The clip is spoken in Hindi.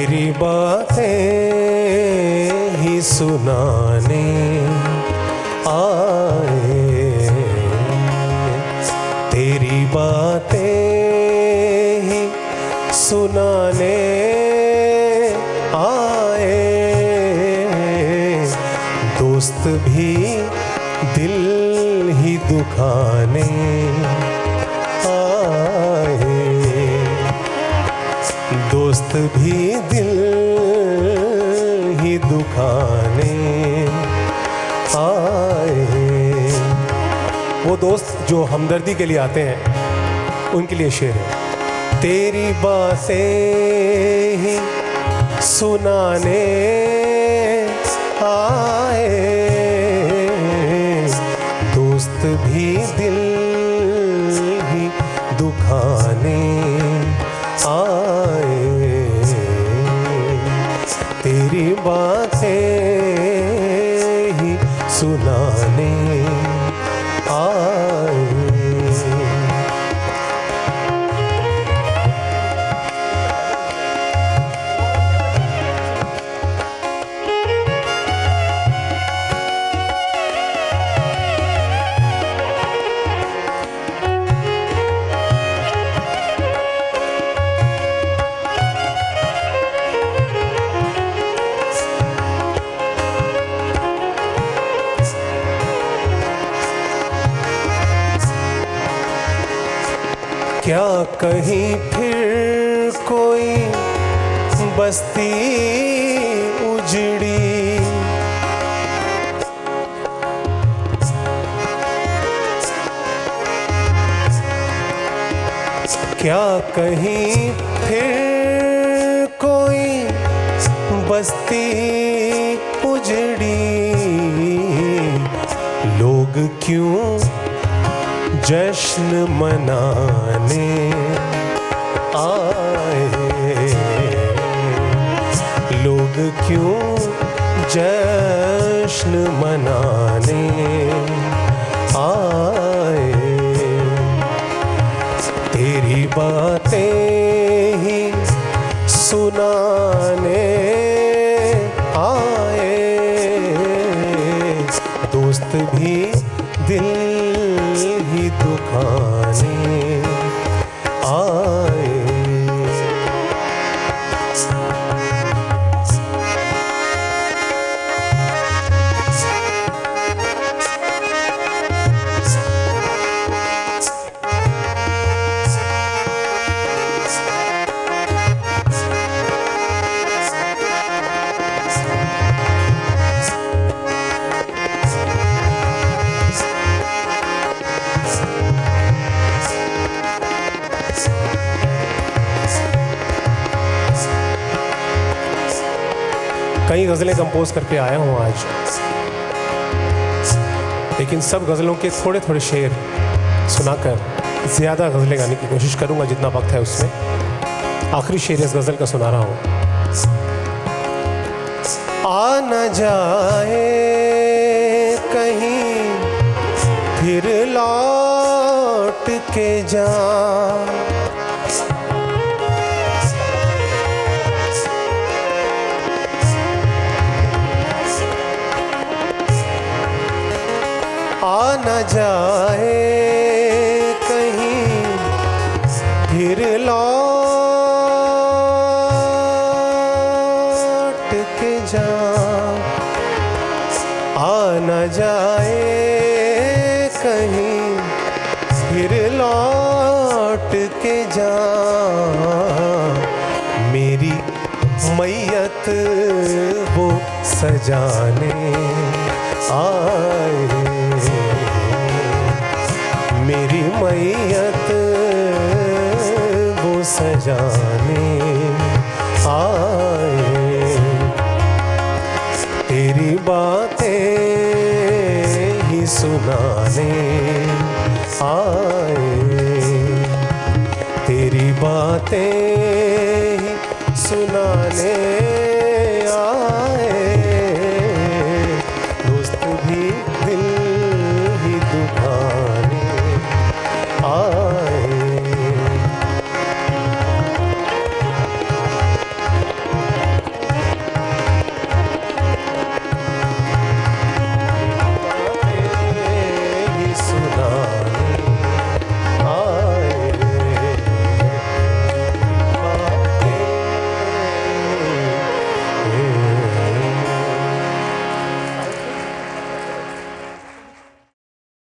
तेरी बातें ही सुनाने आए, तेरी बातें ही सुनाने आए। दोस्त भी दिल ही दुखाने आए, दोस्त भी दिल ही दुखाने आए। वो दोस्त जो हमदर्दी के लिए आते हैं, उनके लिए शेर है। तेरी बातें ही सुनाने आए, दोस्त भी दिल ही दुखाने आए। तेरी बातें ही सुनाने आए। क्या कहीं फिर कोई बस्ती उजड़ी, क्या कहीं फिर कोई बस्ती उजड़ी। लोग क्यों जश्न मनाने आए, लोग क्यों जश्न मनाने आए। तेरी बातें ही सुनाने आए, दोस्त भी दिल ही दुखाने आए। कई गज़लें कंपोज करके आया हूँ आज, लेकिन सब गज़लों के थोड़े थोड़े शेर सुनाकर ज़्यादा गज़लें गाने की कोशिश करूँगा जितना वक्त है उसमें। आखिरी शेर इस गज़ल का सुना रहा हूँ। आ न जाए कहीं फिर लौट के जा, आ न जाए कहीं फिर लौट के जा, आ न जाए कहीं फिर लौट के जा। मेरी मैयत वो सजाने आए, मेरी मैयत वो सजाने आए। तेरी बातें ही सुनाने आए, तेरी बातें ही सुनाने आए।